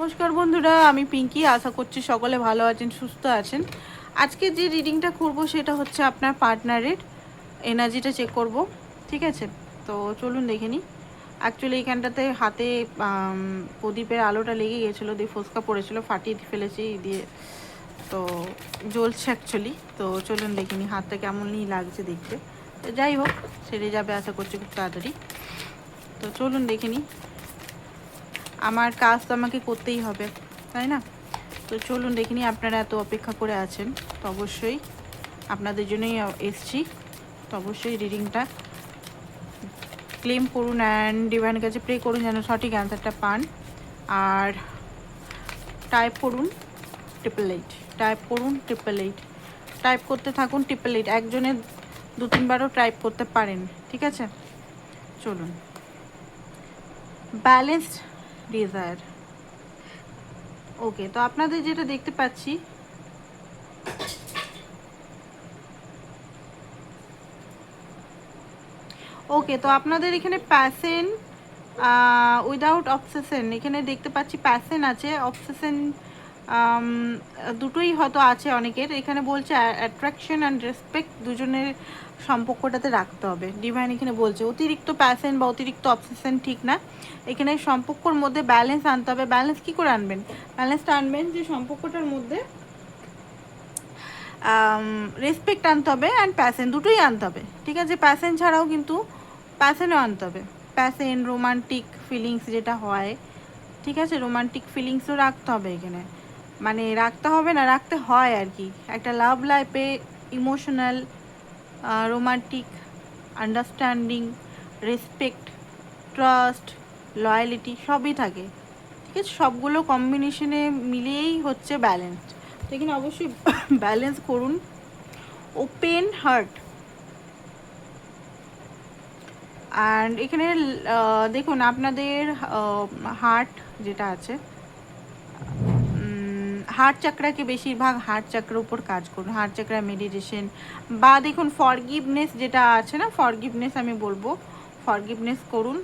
নমস্কার বন্ধুরা, আমি পিঙ্কি। আশা করছি সকলে ভালো আছেন, সুস্থ আছেন। আজকে যে রিডিংটা করব সেটা হচ্ছে আপনার পার্টনারের এনার্জিটা চেক করব, ঠিক আছে? তো চলুন দেখে নিই। অ্যাকচুয়ালি এইখানটাতে হাতে প্রদীপের আলোটা লেগে গেছিলো, দিয়ে ফোসকা পড়েছিল, ফাটিয়ে ফেলেছি দিয়ে, তো জ্বলছে অ্যাকচুয়ালি। তো চলুন দেখে নিই হাতটা কেমনই লাগছে দেখতে। তো যাই হোক, সেরে যাবে আশা করছি খুব তাড়াতাড়ি। তো চলুন দেখে নিই, আমার কাজ তো আমাকে করতেই হবে, তাই না? তো চলুন দেখে নিই। আপনারা এত অপেক্ষা করে আছেন, তো অবশ্যই আপনাদের জন্যই এসছি। তো অবশ্যই রিডিংটা ক্লেম করুন অ্যান্ড ডিভাইনের কাছে প্রে করুন যেন সঠিক অ্যান্সারটা পান। আর টাইপ করুন 888, টাইপ করুন 888, টাইপ করতে থাকুন 888। একজনে 2-3বারও টাইপ করতে পারেন, ঠিক আছে? চলুন। Balanced desire. ওকে, তো আপনাদের যেটা দেখতে পাচ্ছি, ওকে, তো আপনাদের এখানে প্যাশন উইদাউট অবসেশন এখানে দেখতে পাচ্ছি। প্যাশন আছে, অবসেশন দুটোই হয়তো আছে অনেকের। এখানে বলছে অ্যাট্রাকশন অ্যান্ড রেসপেক্ট দুজনের সম্পর্কটাতে রাখতে হবে। ডিভাইন এখানে বলছে অতিরিক্ত প্যাশন বা অতিরিক্ত অবসেশন ঠিক না। এখানে সম্পর্কর মধ্যে ব্যালেন্স আনতে হবে। ব্যালেন্স কী করে আনবেন? ব্যালেন্সটা আনবেন যে সম্পর্কটার মধ্যে রেসপেক্ট আনতে হবে অ্যান্ড প্যাশন দুটোই আনতে হবে, ঠিক আছে? প্যাশন ছাড়াও কিন্তু প্যাশনও আনতে হবে। প্যাশন, রোমান্টিক ফিলিংস যেটা হয়, ঠিক আছে, রোমান্টিক ফিলিংসও রাখতে হবে এখানে। মানে রাখতে হবে না, রাখতে হয় আর কি। একটা লাভ লাইফে emotional, romantic, understanding, respect, trust, loyalty সবই থাকে, ঠিক আছে? সবগুলো কম্বিনেশনে মিলিয়েই হচ্ছে ব্যালেন্স। তো এখানে অবশ্যই ব্যালেন্স করুন। ওপেন হার্ট, অ্যান্ড এখানে দেখুন আপনাদের হার্ট যেটা আছে, হার্ট চাকরাকে বেশিরভাগ হার্ট চাকরার উপর কাজ করুন। হার্ট চাকরা মেডিটেশন বা দেখুন ফরগিভনেস যেটা আছে না, ফরগিভনেস আমি বলবো, ফরগিভনেস করুন।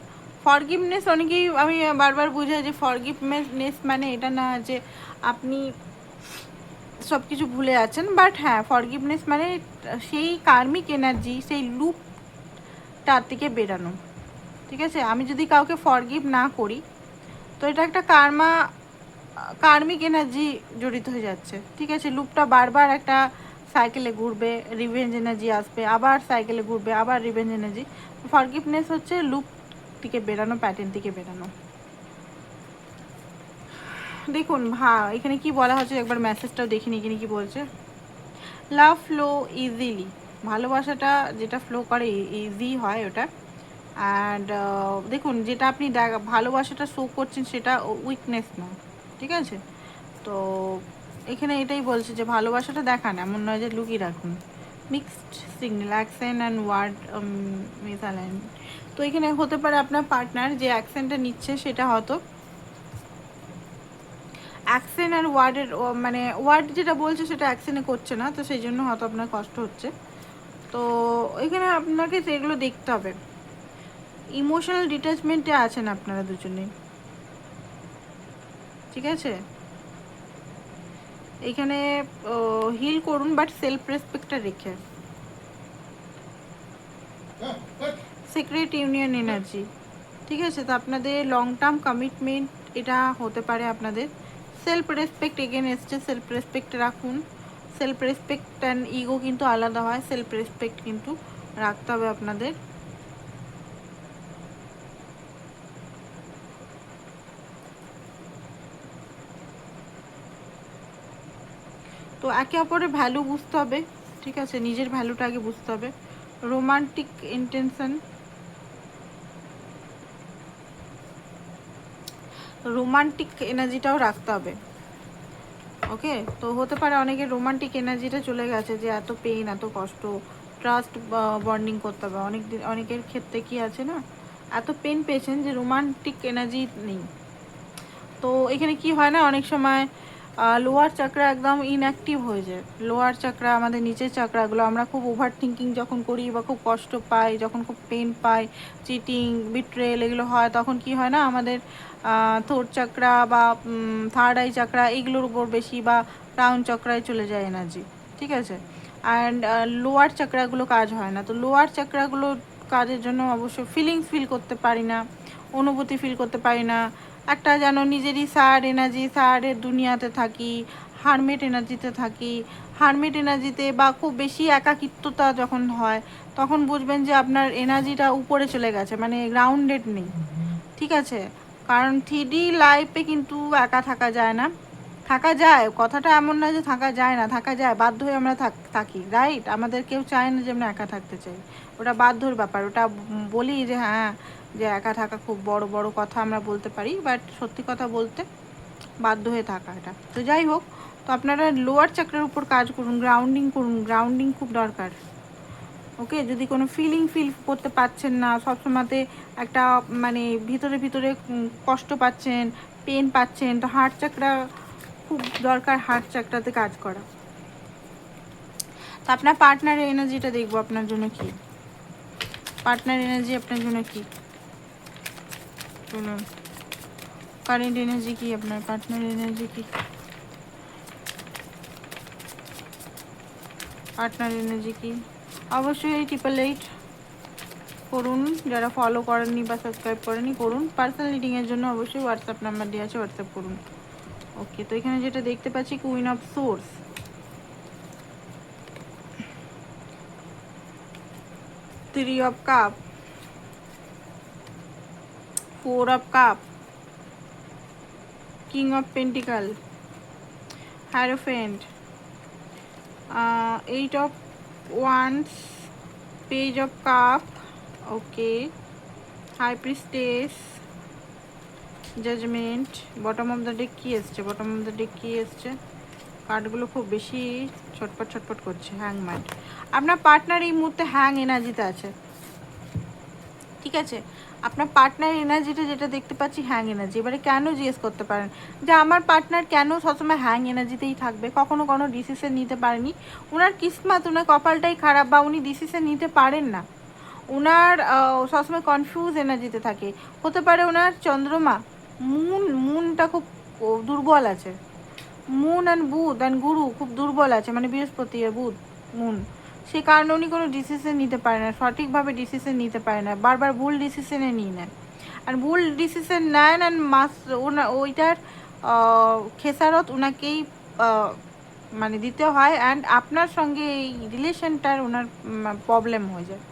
ফরগিভনেস অনেকেই, আমি বারবার বুঝাই যে ফরগিভনেস মানে এটা না যে আপনি সব কিছু ভুলে আছেন, বাট হ্যাঁ, ফরগিভনেস মানে সেই কার্মিক এনার্জি, সেই লুপটার থেকে বেরানো, ঠিক আছে? আমি যদি কাউকে ফরগিভ না করি, তো এটা একটা কার্মিক এনার্জি জড়িত হয়ে যাচ্ছে, ঠিক আছে? লুপটা বারবার একটা সাইকেলে ঘুরবে, রিভেঞ্জ এনার্জি আসবে, আবার সাইকেলে ঘুরবে, আবার রিভেঞ্জ এনার্জি। ফরগিভনেস হচ্ছে লুপ থেকে বেরানো, প্যাটার্ন থেকে বেরানো। দেখুন এখানে কি বলা হচ্ছে, একবার মেসেজটাও দেখিনি এখানে কি বলছে। লাভ ফ্লো ইজিলি, ভালোবাসাটা যেটা ফ্লো করে ইজি হয় ওটা। অ্যান্ড দেখুন যেটা আপনি ভালোবাসাটা শো করছেন সেটা উইকনেস না, ঠিক আছে? তো এখানে এটাই বলছে যে ভালোবাসাটা দেখান, এমন নয় যে লুকিয়ে রাখুন। Mixed signal, accent and word misalign. তো এখানে হতে পারে আপনার পার্টনার যে অ্যাকসেন্টটা নিচ্ছে সেটা হয়তো অ্যাকসেন্ট আর ওয়ার্ডের, মানে ওয়ার্ড যেটা বলছে সেটা অ্যাকসেন্টে করছে না, তো সেই জন্য হয়তো আপনার কষ্ট হচ্ছে। তো এখানে আপনাকে সেগুলো দেখতে হবে। ইমোশনাল ডিট্যাচমেন্টে আছেন আপনারা দুজনেই, ঠিক আছে? এখানে হিল করুন, বাট সেলফ রেসপেক্টটা রেখে। সিক্রেট ইউনিয়ন এনার্জি, ঠিক আছে? তো আপনাদের লং টার্ম কমিটমেন্ট এটা হতে পারে আপনাদের। সেলফ রেসপেক্ট এগেন এসছে, সেলফ রেসপেক্ট রাখুন। সেলফ রেসপেক্ট অ্যান্ড ইগো কিন্তু আলাদা হয়, সেলফ রেসপেক্ট কিন্তু রাখতে হবে আপনাদের। তো একে অপরের ভ্যালু বুঝতে হবে, ঠিক আছে? নিজের ভ্যালুটা আগে বুঝতে হবে। রোমান্টিক ইন্টেনশন, রোমান্টিক এনার্জিটাও রাখতে হবে, ওকে? তো হতে পারে অনেকের রোমান্টিক এনার্জিটা চলে গেছে, যে এত পেইন, এত কষ্ট, ট্রাস্ট বন্ডিং করতে হবে। অনেকের ক্ষেত্রে কি আছে না, এত পেন পেয়েছেন যে রোমান্টিক এনার্জি নেই। তো এখানে কি হয় না, অনেক সময় লোয়ার চাকরা একদম ইনঅ্যাক্টিভ হয়ে যায়। লোয়ার চাকরা আমাদের নিচের চাকরাগুলো, আমরা খুব ওভার থিঙ্কিং যখন করি বা খুব কষ্ট পাই, যখন খুব পেন পাই, চিটিং বিট্রেল এগুলো হয়, তখন কি হয় না আমাদের থ্রোট চাকরা বা থার্ড আই চাকরা এইগুলোর উপর বেশি বা ক্রাউন চক্রায় চলে যায় এনার্জি, ঠিক আছে। অ্যান্ড লোয়ার চাকরাগুলো কাজ হয় না। তো লোয়ার চাকরাগুলো কাজের জন্য অবশ্যই ফিলিংস ফিল করতে পারি না, অনুভূতি ফিল করতে পারি না, একটা যেন নিজেরই স্যাড এনার্জি, স্যাডের দুনিয়াতে থাকি, হারমেট এনার্জিতে থাকি। হারমেট এনার্জিতে বা খুব বেশি একাকিত্বতা যখন হয়, তখন বুঝবেন যে আপনার এনার্জিটা উপরে চলে গেছে, মানে গ্রাউন্ডেড নেই, ঠিক আছে। কারণ 3D লাইফে কিন্তু একা থাকা যায় না, থাকা যায়, কথাটা এমন না যে থাকা যায় না, থাকা যায়, বাধ্য হয়ে আমরা থাকি, রাইট। আমাদের কেউ চায় না যে আমরা একা থাকতে চাই, ওটা বাধ্যর ব্যাপার। ওটা বলি যে হ্যাঁ, যে একা থাকা খুব বড় বড় কথা আমরা বলতে পারি, বাট সত্যি কথা বলতে বাধ্য হয়ে থাকা এটা। তো যাই হোক, তো আপনারা লোয়ার চাকরার উপর কাজ করুন, গ্রাউন্ডিং করুন, গ্রাউন্ডিং খুব দরকার। ওকে, যদি কোনো ফিল করতে পারছেন না, সবসময়তে একটা মানে ভিতরে ভিতরে কষ্ট পাচ্ছেন, পেন পাচ্ছেন, তো হার্ট চাকরা খুব দরকার, হার্ট চাকরাতে কাজ করা। তো আপনার পার্টনারের এনার্জিটা দেখবো আপনার জন্য কি, পার্টনার এনার্জি আপনার জন্য কি, শুনুন। কারেন্ট এনার্জি কি, আপনার পার্টনার এনার্জি কি, পার্টনার এনার্জি কি। অবশ্যই এই 888 করুন, যারা ফলো করেননি বা সাবস্ক্রাইব করেনি করুন। পার্সোনাল রিডিংয়ের জন্য অবশ্যই হোয়াটসঅ্যাপ নাম্বার দেওয়া আছে, হোয়াটসঅ্যাপ করুন। ওকে, তো এখানে যেটা দেখতে পাচ্ছি, queen of swords, 3 of cup, 4 of cup, king of pentacle, hierophant, 8 of wands, page of cup, okay, high priestess, judgement. Bottom of the deck কি এসছে, বটম অফ দ্য ডেক কি এসছে, কার্ডগুলো খুব বেশি ছটপট ছটপট করছে। হ্যাংম্যান, আপনার পার্টনার এই মুহূর্তে হ্যাং এনার্জিতে আছে, ঠিক আছে। আপনার পার্টনার এনার্জিটা যেটা দেখতে পাচ্ছি হ্যাং এনার্জি। এবারে কেন জিজ্ঞেস করতে পারেন যে আমার পার্টনার কেন সবসময় হ্যাং এনার্জিতেই থাকবে, কখনো কোনো ডিসিশন নিতে পারেনি, ওনার কিসমত, ওনার কপালটাই খারাপ, বা উনি ডিসিশন নিতে পারেন না, ওনার সবসময় কনফিউজ এনার্জিতে থাকে। হতে পারে ওনার চন্দ্রমা, মুনটা খুব দুর্বল আছে, মুন অ্যান্ড বুধ অ্যান্ড গুরু খুব দুর্বল আছে, মানে বৃহস্পতি আর বুধ মুন, সে কারণে উনি কোনো ডিসিশন নিতে পারে না, সঠিকভাবে ডিসিশন নিতে পারে না, বারবার ভুল ডিসিশনে নিয়ে নেন। আর ভুল ডিসিশন নেন অ্যান্ড ওইটার খেসারত ওনাকেই মানে দিতে হয়, অ্যান্ড আপনার সঙ্গে এই রিলেশনটার ওনার প্রবলেম হয়ে যায়,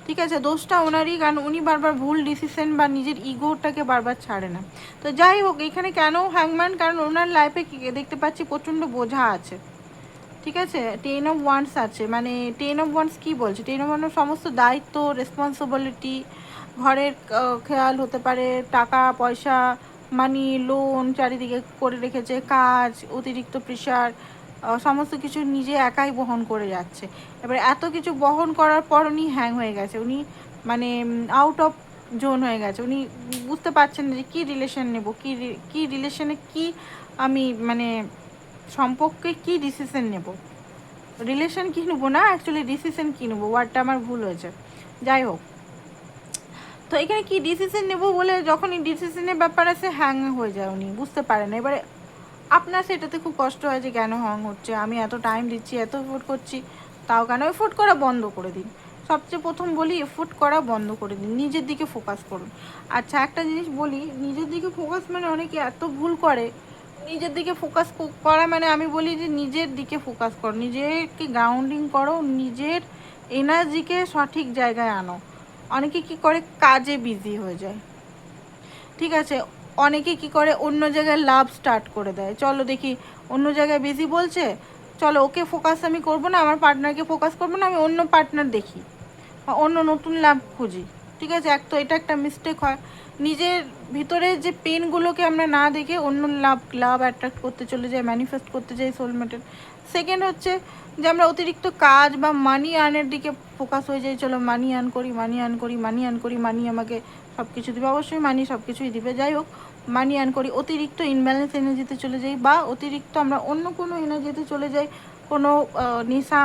ঠিক আছে। দোষটা ওনারই, কারণ উনি বারবার ভুল ডিসিশন বা নিজের ইগোটাকে বারবার ছাড়ে না। তো যাই হোক, এখানে কেন হ্যাংম্যান, কারণ ওনার লাইফে দেখতে পাচ্ছি প্রচণ্ড বোঝা আছে, ঠিক আছে। 10 অফ ওয়ান্স আছে, মানে 10 অফ ওয়ান্স কী বলছে, 10 অফ ওয়ান্স সমস্ত দায়িত্ব, রেসপন্সিবিলিটি, ঘরের খেয়াল হতে পারে, টাকা পয়সা, মানি, লোন চারিদিকে করে রেখেছে, কাজ, অতিরিক্ত প্রেশার, সমস্ত কিছু নিজে একাই বহন করে যাচ্ছে। এবার এত কিছু বহন করার পর উনি হ্যাং হয়ে গেছে, উনি মানে আউট অফ জোন হয়ে গেছে, উনি বুঝতে পারছেন না যে কী রিলেশন নেব, কী রিলেশনে কী আমি মানে সম্পর্কে কী ডিসিশন নেব, রিলেশন কী নেবো না, অ্যাকচুয়ালি ডিসিশন কী নেবো, ওয়ার্ডটা আমার ভুল হয়েছে। যাই হোক, তো এখানে কি ডিসিশন নেব বলে যখনই ডিসিশনের ব্যাপার আছে হ্যাং হয়ে যায়, উনি বুঝতে পারেন। এবারে আপনার সেটাতে খুব কষ্ট হয় যে কেন হ্যাং হচ্ছে, আমি এত টাইম দিচ্ছি, এত এফোর্ট করছি, তাও কেন। এফোর্ট করা বন্ধ করে দিন, সবচেয়ে প্রথম বলি এফোর্ট করা বন্ধ করে দিন, নিজের দিকে ফোকাস করুন। আচ্ছা, একটা জিনিস বলি, নিজের দিকে ফোকাস মানে অনেকে এত ভুল করে, নিজের দিকে ফোকাস করা মানে আমি বলি যে নিজের দিকে ফোকাস করো, নিজেকে গ্রাউন্ডিং করো, নিজের এনার্জিকে সঠিক জায়গায় আনো। অনেকে কি করে, কাজে বিজি হয়ে যায়, ঠিক আছে। অনেকে কি করে, অন্য জায়গায় লাভ স্টার্ট করে দেয়, চলো দেখি অন্য জায়গায় বিজি বলছে, চলো ওকে ফোকাস আমি করবো না, আমার পার্টনারকে ফোকাস করবো না, আমি অন্য পার্টনার দেখি, অন্য নতুন লাভ খুঁজি, ঠিক আছে। এক তো এটা একটা মিস্টেক হয়, নিজের ভিতরে যে পেনগুলোকে আমরা না দেখে অন্য লাভ অ্যাট্রাক্ট করতে চলে যাই, ম্যানিফেস্ট করতে যাই সোলমেটের। সেকেন্ড হচ্ছে যে আমরা অতিরিক্ত কাজ বা মানি আর্নের দিকে ফোকাস হয়ে যায়, চলো মানি আর্ন করি, মানি আর্ন করি, মানি আর্ন করি, মানি আমাকে সব কিছু দিবে, অবশ্যই মানি সব কিছুই দিবে। যাই হোক, মানি আর্ন করি, অতিরিক্ত ইনব্যালেন্স এনার্জিতে চলে যাই, বা অতিরিক্ত আমরা অন্য কোনো এনার্জিতে চলে যাই, কোনো নেশা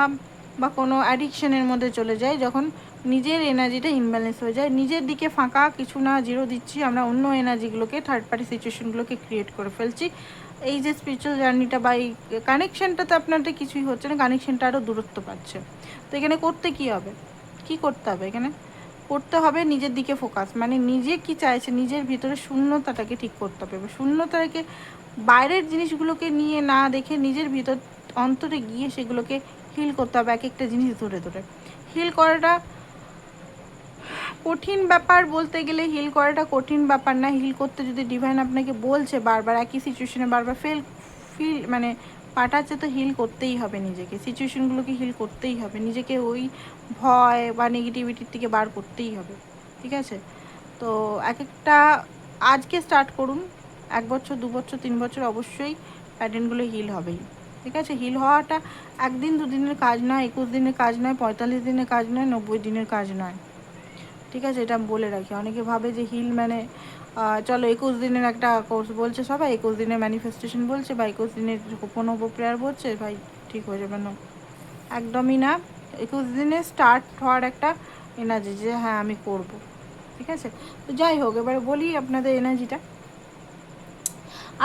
বা কোনো অ্যাডিকশনের মধ্যে চলে যাই, যখন নিজের এনার্জিটা ইনব্যালেন্স হয়ে যায়, নিজের দিকে ফাঁকা কিছু না, জিরো দিচ্ছি, আমরা অন্য এনার্জিগুলোকে, থার্ড পার্টি সিচুয়েশনগুলোকে ক্রিয়েট করে ফেলছি। এই যে স্পিরিচুয়াল জার্নিটা বা এই কানেকশানটাতে আপনাদের কিছুই হচ্ছে না, কানেকশানটা আরও দূরত্ব পাচ্ছে। তো এখানে করতে কী হবে, কী করতে হবে, এখানে করতে হবে নিজের দিকে ফোকাস, মানে নিজে কি চাইছে, নিজের ভিতরে শূন্যতাটাকে ঠিক করতে হবে, শূন্যতাকে বাইরের জিনিসগুলোকে নিয়ে না দেখে নিজের ভিতর অন্তরে গিয়ে সেগুলোকে হিল করতে হবে, এক একটা জিনিস ধরে ধরে। হিল করাটা কঠিন ব্যাপার বলতে গেলে, হিল করাটা কঠিন ব্যাপার না। হিল করতে যদি ডিভাইন আপনাকে বলছে বারবার একই সিচুয়েশনে বারবার মানে পাঠাচ্ছে, তো হিল করতেই হবে, নিজেকে সিচুয়েশনগুলোকে হিল করতেই হবে, নিজেকে ওই ভয় বা নেগেটিভিটির থেকে বার করতেই হবে, ঠিক আছে? তো এক একটা আজকে স্টার্ট করুন, 1 বছর 2 বছর 3 বছর অবশ্যই প্যাটার্নগুলো হিল হবেই, ঠিক আছে? হিল হওয়াটা 1 দিন 2 দিনের কাজ নয়, 21 দিনের কাজ নয়, 45 দিনের কাজ নয়, 90 দিনের কাজ নয়, ঠিক আছে? এটা বলে রাখি, অনেকে ভাবে যে হিল মানে চলো 21 দিনের একটা কোর্স বলছে সবাই, 21 দিনের ম্যানিফেস্টেশন বলছে, বা 21 দিনের প্রণব প্রেয়ার বলছে, ভাই ঠিক হয়ে যাবে না, একদমই না। 21 দিনে স্টার্ট হওয়ার একটা এনার্জি, যে হ্যাঁ আমি করব, ঠিক আছে? তো যাই হোক, এবারে বলি আপনাদের এনার্জিটা।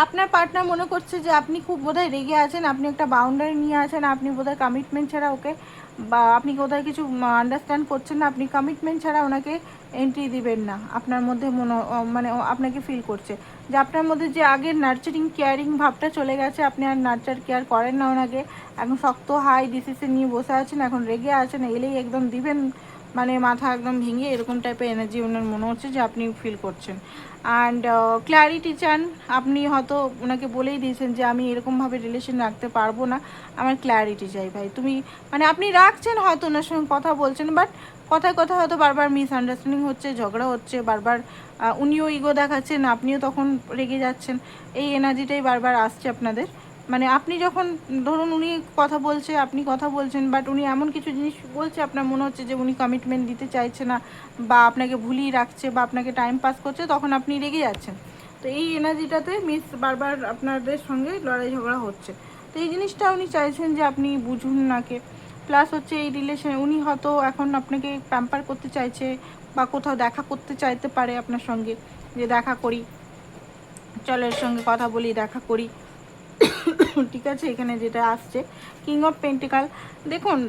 আপনার পার্টনার মনে করছে যে আপনি খুব বোধহয় রেগে আছেন, আপনি একটা বাউন্ডারি নিয়ে আছেন, আপনি বোধহয় কমিটমেন্ট ছাড়া ওকে, বা আপনি কোথায় কিছু আন্ডারস্ট্যান্ড করছেন না, আপনি কমিটমেন্ট ছাড়া ওনাকে এন্ট্রি দিবেন না, আপনার মধ্যে মানে আপনাকে ফিল করছে যে আপনার মধ্যে যে আগের নার্চারিং কেয়ারিং ভাবটা চলে গেছে, আপনি আর নার্চার কেয়ার করেন না ওনাকে, এখন শক্ত হাই ডিসিশন নিয়ে বসে আছেন, এখন রেগে আছেন, এলেই একদম দিবেন, মানে মাথা একদম ভেঙে, এরকম টাইপের এনার্জি ওনার মনে হচ্ছে যে আপনি ফিল করছেন। অ্যান্ড ক্ল্যারিটি চান, আপনি হয়তো ওনাকে বলেই দিয়েছেন যে আমি এরকমভাবে রিলেশন রাখতে পারবো না, আমার ক্ল্যারিটি চাই ভাই, তুমি মানে আপনি রাখছেন হয়তো ওনার সঙ্গে কথা বলছেন, বাট কথায় কথা হয়তো বারবার মিসআন্ডারস্ট্যান্ডিং হচ্ছে, ঝগড়া হচ্ছে বারবার, উনিও ইগো দেখাচ্ছেন, আপনিও তখন রেগে যাচ্ছেন, এই এনার্জিটাই বারবার আসছে আপনাদের। মানে আপনি যখন ধরুন উনি কথা বলছে, আপনি কথা বলছেন, বাট উনি এমন কিছু জিনিস বলছে, আপনার মনে হচ্ছে যে উনি কমিটমেন্ট দিতে চাইছে না, বা আপনাকে ভুলিয়ে রাখছে, বা আপনাকে টাইম পাস করছে, তখন আপনি রেগে যাচ্ছেন। তো এই এনার্জিটাতে বারবার আপনাদের সঙ্গে লড়াই ঝগড়া হচ্ছে। তো এই জিনিসটা উনি চাইছেন যে আপনি বুঝুন নাকে। প্লাস হচ্ছে এই রিলেশন উনি হয়তো এখন আপনাকে প্যাম্পার করতে চাইছে, বা কোথাও দেখা করতে চাইতে পারে আপনার সঙ্গে, যে দেখা করি, চলো এর সঙ্গে কথা বলি, দেখা করি, ঠিক আছে? এখানে যেটা আসছে কিং অফ পেন্টিকাল, দেখুন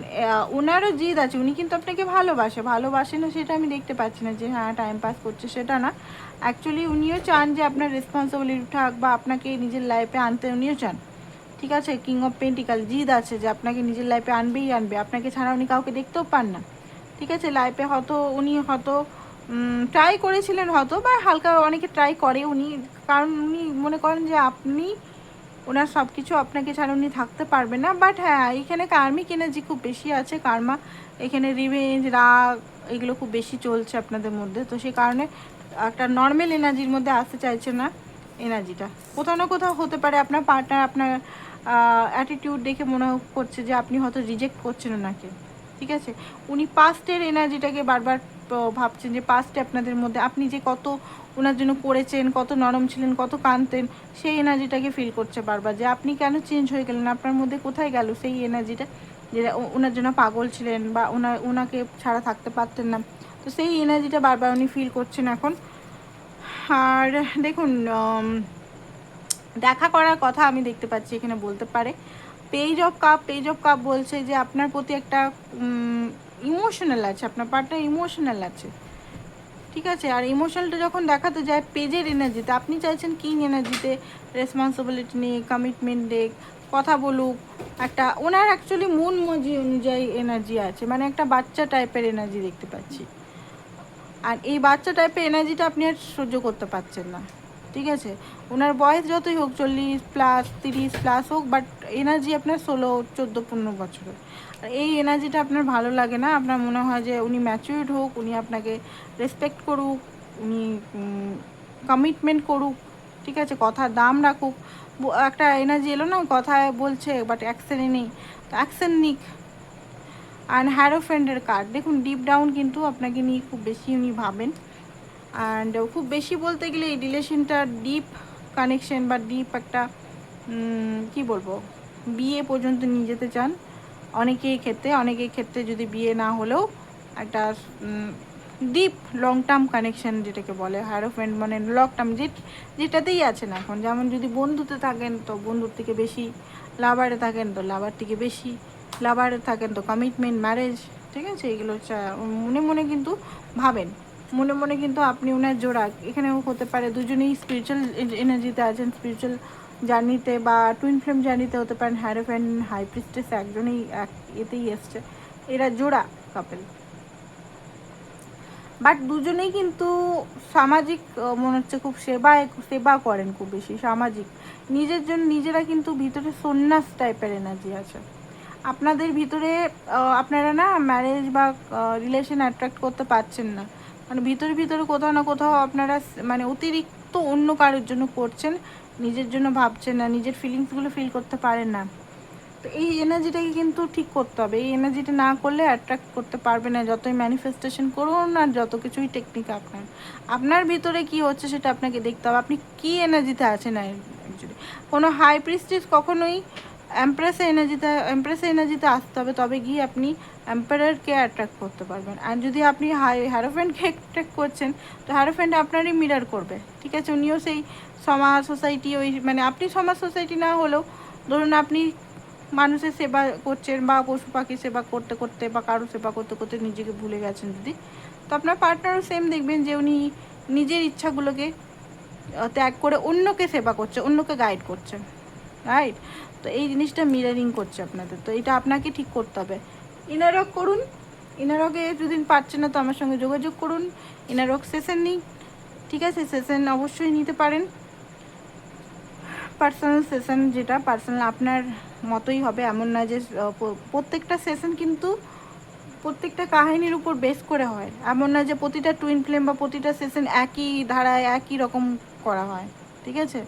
ওনারও জিদ আছে, উনি কিন্তু আপনাকে ভালোবাসে না সেটা আমি দেখতে পাচ্ছি না, যে হ্যাঁ টাইম পাস করছে সেটা না, অ্যাকচুয়ালি উনিও চান যে আপনার রেসপন্সিবিলিটি থাক, বা আপনাকে নিজের লাইফে আনতে উনিও চান, ঠিক আছে? কিং অফ পেন্টিকাল জিদ আছে যে আপনাকে নিজের লাইফে আনবে, আপনাকে ছাড়া উনি কাউকে দেখতেও পান না, ঠিক আছে? লাইফে হয়তো উনি হয়তো ট্রাই করেছিলেন হয়তো, বা হালকা অনেকে ট্রাই করে উনি, কারণ উনি মনে করেন যে আপনি ওনার সব কিছু, আপনাকে ছাড়া উনি থাকতে পারবে না। বাট হ্যাঁ, এখানে কার্মিক এনার্জি খুব বেশি আছে, কার্মা, এখানে রিভেঞ্জ, রাগ, এগুলো খুব বেশি চলছে আপনাদের মধ্যে, তো সেই কারণে একটা নর্মাল এনার্জির মধ্যে আসতে চাইছে না এনার্জিটা। কোথাও না কোথাও হতে পারে আপনার পার্টনার আপনার অ্যাটিটিউড দেখে মনে করছে যে আপনি হয়তো রিজেক্ট করছেন ওনাকে, ঠিক আছে? উনি পাস্টের এনার্জিটাকে বারবার ভাবছেন, যে পাস্টে আপনাদের মধ্যে আপনি যে কত ওনার জন্য করেছেন, কত নরম ছিলেন, কত কাঁদতেন, সেই এনার্জিটাকে ফিল করছে বারবার, যে আপনি কেন চেঞ্জ হয়ে গেলেন, আপনার মধ্যে কোথায় গেল সেই এনার্জিটা, যে ওনার জন্য পাগল ছিলেন, বা ওনাকে ছাড়া থাকতে পারতেন না, তো সেই এনার্জিটা বারবার উনি ফিল করছেন এখন। আর দেখুন দেখা করার কথা আমি দেখতে পাচ্ছি এখানে বলতে পারে, পেজ অফ কাপ বলছে যে আপনার প্রতি একটা ইমোশনাল আছে, আপনার পার্টনার ইমোশনাল আছে, ঠিক আছে? আর ইমোশনালটা যখন দেখাতে যায় পেজের এনার্জিতে, আপনি চাইছেন কিং এনার্জিতে, রেসপন্সিবিলিটি নিয়ে, কমিটমেন্ট দেখ, কথা বলুক, একটা ওনার অ্যাকচুয়ালি মন মজি অনুযায়ী এনার্জি আছে, মানে একটা বাচ্চা টাইপের এনার্জি দেখতে পাচ্ছি, আর এই বাচ্চা টাইপের এনার্জিটা আপনি আর সহ্য করতে পারছেন না, ঠিক আছে? ওনার বয়স যতই হোক 40+ 30+ হোক, বাট এনার্জি আপনার 16 14 15 বছরের, আর এই এনার্জিটা আপনার ভালো লাগে না, আপনার মনে হয় যে উনি ম্যাচিউরড হোক, উনি আপনাকে রেসপেক্ট করুক, উনি কমিটমেন্ট করুক, ঠিক আছে? কথার দাম রাখুক, একটা এনার্জি এলো না, কথায় বলছে বাট অ্যাকশানে নেই, তো অ্যাকশান নিক। আর হ্যারোফ্রেন্ডের কার্ড দেখুন, ডিপ ডাউন কিন্তু আপনাকে নিয়ে খুব বেশি উনি ভাবেন, অ্যান্ড খুব বেশি বলতে গেলে এই রিলেশনটা ডিপ কানেকশন বা ডিপ একটা কি বলবো, বিয়ে পর্যন্ত নিয়ে যেতে চান অনেকেই ক্ষেত্রে যদি বিয়ে না হলেও একটা ডিপ লং টার্ম কানেকশন যেটাকে বলে, হায়ারোফ্রেন্ড মানে লং টার্ম যেটাতেই আছেন এখন। যেমন যদি বন্ধুতে থাকেন তো বন্ধুর থেকে বেশি, লাভারে থাকেন তো লাভার থেকে বেশি, লাভারে থাকেন তো কমিটমেন্ট, ম্যারেজ, ঠিক আছে? এগুলো মনে মনে কিন্তু ভাবেন, মনে মনে কিন্তু আপনি ওনার জোড়া এখানেও হতে পারে। দুজনেই স্পিরিচুয়াল এনার্জিতে আছেন, স্পিরিচুয়াল জার্নিতে বা টুইন ফ্লেম জার্নিতে হতে পারেন। হায়ারোফ্রেন্ড হাই প্রিস্টেস একজনেই এক এতেই এসছে, এরা জোড়া কাপেল। বাট দুজনেই কিন্তু সামাজিক, মনে হচ্ছে খুব সেবা করেন খুব বেশি, সামাজিক, নিজের জন্য নিজেরা কিন্তু ভিতরে সন্ন্যাস টাইপের এনার্জি আছে আপনাদের ভিতরে। আপনারা না ম্যারেজ বা রিলেশন অ্যাট্রাক্ট করতে পারছেন না, মানে ভিতরে ভিতরে কোথাও না কোথাও আপনারা মানে অতিরিক্ত অন্য কারোর জন্য করছেন, নিজের জন্য ভাবছেন না, নিজের ফিলিংসগুলো ফিল করতে পারেন না। তো এই এনার্জিটাকে কিন্তু ঠিক করতে হবে। এই এনার্জিটা না করলে অ্যাট্রাক্ট করতে পারবে না, যতই ম্যানিফেস্টেশন করুন আর যত কিছুই টেকনিক আপনার ভিতরে কি হচ্ছে সেটা আপনাকে দেখতে হবে, আপনি কি এনার্জিতে আছেন। অ্যাকচুয়ালি কোনো হাই প্রিস্টেস কখনোই এমপ্রেসের এনার্জিতে আসতে হবে, তবে গিয়ে আপনি এম্পায়ারকে অ্যাট্রাক্ট করতে পারবেন। আর যদি আপনি হ্যারোফ্রেন্ডকে অ্যাট্রাক্ট করছেন তো হ্যারোফ্রেন্ড আপনারই মিরার করবে, ঠিক আছে? উনিও সেই সমাজ সোসাইটি, ওই মানে আপনি সমাজ সোসাইটি না হলেও ধরুন আপনি মানুষের সেবা করছেন বা পশু পাখির সেবা করতে করতে বা কারো সেবা করতে করতে নিজেকে ভুলে গেছেন যদি, তো আপনার পার্টনারও সেম দেখবেন যে উনি নিজের ইচ্ছাগুলোকে ত্যাগ করে অন্যকে সেবা করছে, অন্যকে গাইড করছে, রাইট? তো এই জিনিসটা মিরারিং করছে আপনাদের, তো এটা আপনাকে ঠিক করতে হবে। ইনারক করুন, ইনারকে যদি পারছেন না তো আমার সঙ্গে যোগাযোগ করুন, ইনারক সেশন নিই, ঠিক আছে? সেশন অবশ্যই নিতে পারেন, পার্সোনাল সেশন, যেটা পার্সোনাল আপনার মতোই হবে, এমন না যে প্রত্যেকটা সেশন কিন্তু প্রত্যেকটা কাহিনীর উপর বেস করে হয়, এমন না যে প্রতিটা টুইন ফ্লেম বা প্রতিটা সেশন একই ধারায় একই রকম করা হয়, ঠিক আছে?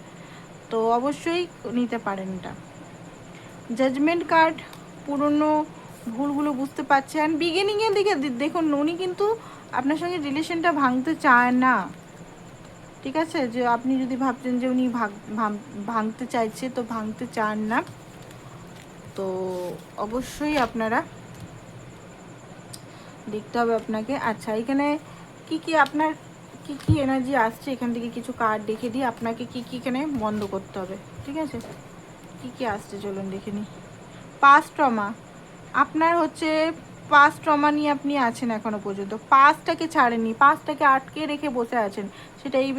তো অবশ্যই নিতে পারেন এটা। জাজমেন্ট কার্ড, পুরনো ভুলগুলো বুঝতে পারছেন, বিগিনিংয়ের দিকে দেখুন উনি কিন্তু আপনার সঙ্গে রিলেশনটা ভাঙতে চায় না, ঠিক আছে? যে আপনি যদি ভাবছেন যে উনি ভাঙতে চাইছে, তো ভাঙতে চান না, তো অবশ্যই আপনারা দেখতে হবে আপনাকে। আচ্ছা, এখানে কি আপনার কি এনার্জি আসছে, এখান থেকে কিছু কার্ড দেখে দিয়ে আপনাকে কি এখানে বন্ধ করতে হবে, ঠিক আছে? কি আসছে চলুন দেখে নিই। পাস্ট ট্রমা, আপনার হচ্ছে পাস্ট ট্রমা নিয়ে আপনি আছেন এখনো পর্যন্ত, পাস্টটাকে ছাড়েননি, পাস্টটাকে আটকে রেখে বসে আছেন, সেটা এই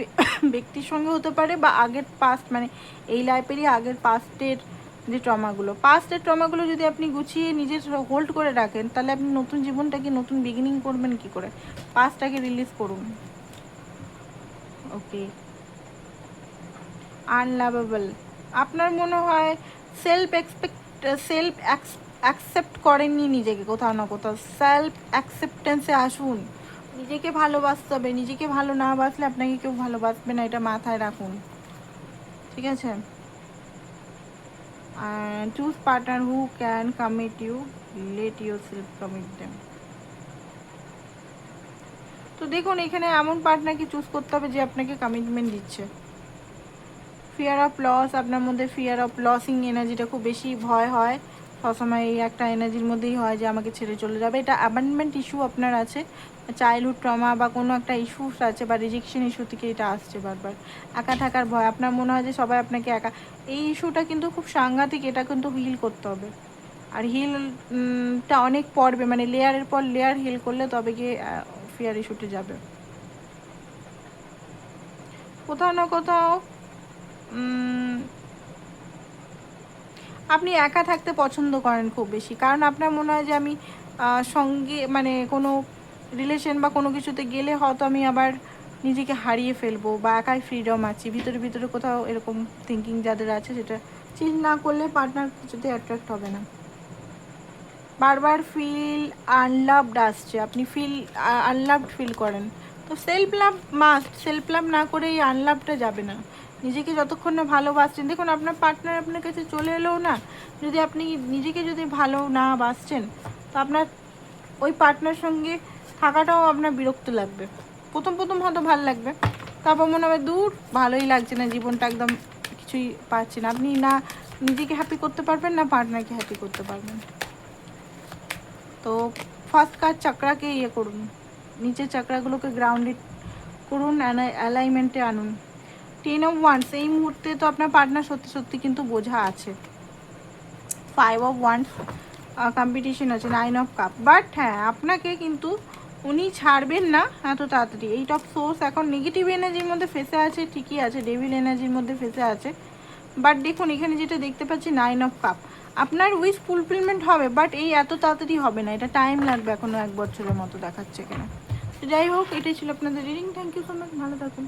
ব্যক্তির সঙ্গে হতে পারে বা আগের পাস্ট, মানে এই লাইফেরই আগের পাস্টের যে ট্রমাগুলো যদি আপনি গুছিয়ে নিজের হোল্ড করে রাখেন, তাহলে আপনি নতুন জীবনটাকে নতুন বিগিনিং করবেন কি করে? পাস্টটাকে রিলিজ করুন। ওকে, আনলাভেবল, আপনার মনে হয় সেলফ অ্যাকসেপ্ট করেননি নিজেকে, কোথাও না কোথাও সেলফ অ্যাকসেপ্টেন্সে আসুন। নিজেকে ভালোবাসতে হবে, নিজেকে ভালো না বাসলে আপনাকে কেউ ভালোবাসবে না, এটা মাথায় রাখুন, ঠিক আছে? Choose partner who can commit you, let yourself commit them. তো দেখুন এখানে এমন পার্টনারকে চুজ করতে হবে যে আপনাকে কমিটমেন্ট দিচ্ছে। ফিয়ার অফ লস, আপনার মধ্যে ফিয়ার অফ লসিং এনার্জিটা খুব বেশি ভয় হয় সবসময়, এই একটা এনার্জির মধ্যেই হয় যে আমাকে ছেড়ে চলে যাবে। এটা অ্যাবান্ডমেন্ট ইস্যু আপনার আছে, চাইল্ডহুড ট্রমা বা কোনো একটা ইস্যুস আছে বা রিজেকশন ইস্যু থেকে এটা আসছে বারবার। একা থাকার ভয়, আপনার মনে হয় যে সবাই আপনাকে একা, এই ইস্যুটা কিন্তু খুব সাংঘাতিক, এটা কিন্তু হিল করতে হবে। আর হিলটা অনেক পর্বে, মানে লেয়ারের পর লেয়ার হিল করলে তবে গিয়ে ফিয়ার ইস্যুতে যাবে। কোথাও না কোথাও আপনি একা থাকতে পছন্দ করেন খুব বেশি, কারণ আপনার মনে হয় যে আমি সঙ্গে মানে কোনো রিলেশন বা কোনো কিছুতে গেলে হয়তো আমি আবার নিজেকে হারিয়ে ফেলবো বা একাই ফ্রিডম আছি, ভিতরে ভিতরে কোথাও এরকম থিঙ্কিং যাদের আছে, সেটা চেঞ্জ না করলে পার্টনার কিছুতে অ্যাট্রাক্ট হবে না। বারবার ফিল আনলাভড আসছে, আপনি আনলাভড ফিল করেন, তো self love must, self love না করে এই আনলাভটা যাবে না। নিজেকে যতক্ষণ না ভালোবাসছেন, দেখুন আপনার পার্টনার আপনার কাছে চলে এলেও না, যদি আপনি নিজেকে যদি ভালো না বাসছেন, তো আপনার ওই পার্টনার সঙ্গে থাকাটাও আপনার বিরক্ত লাগবে, প্রথম প্রথম হয়তো ভালো লাগবে, তারপর মনে হবে দূর ভালোই লাগছে না, জীবনটা একদম কিছুই পাচ্ছি না। আপনি না নিজেকে হ্যাপি করতে পারবেন, না পার্টনারকে হ্যাপি করতে পারবেন। তো ফার্স্ট কাজ চাকরাকে ইয়ে করুন, নিচের চাকরাগুলোকে গ্রাউন্ডেড করুন, অ্যালাইনমেন্টে আনুন। 10 অফ ওয়ান্স, এই মুহূর্তে তো আপনার পার্টনার সত্যি সত্যি কিন্তু বোঝা আছে। 5 অফ ওয়ান্স, কম্পিটিশন আছে। 9 অফ কাপ, বাট হ্যাঁ আপনাকে কিন্তু উনি ছাড়বেন না এত তাড়াতাড়ি। 8 অফ সোর্স, এখন নেগেটিভ এনার্জির মধ্যে ফেসে আছে, ঠিকই আছে, ডেভিল এনার্জির মধ্যে ফেসে আছে, বাট দেখুন এখানে যেটা দেখতে পাচ্ছি 9 অফ কাপ, আপনার উইশ ফুলফিলমেন্ট হবে, বাট এই এত তাড়াতাড়ি হবে না, এটা টাইম লাগবে, এখনও 1 বছরের মতো দেখাচ্ছে এখানে। তো যাই হোক, এটাই ছিল আপনাদের reading. Thank you so much, ভালো থাকুন।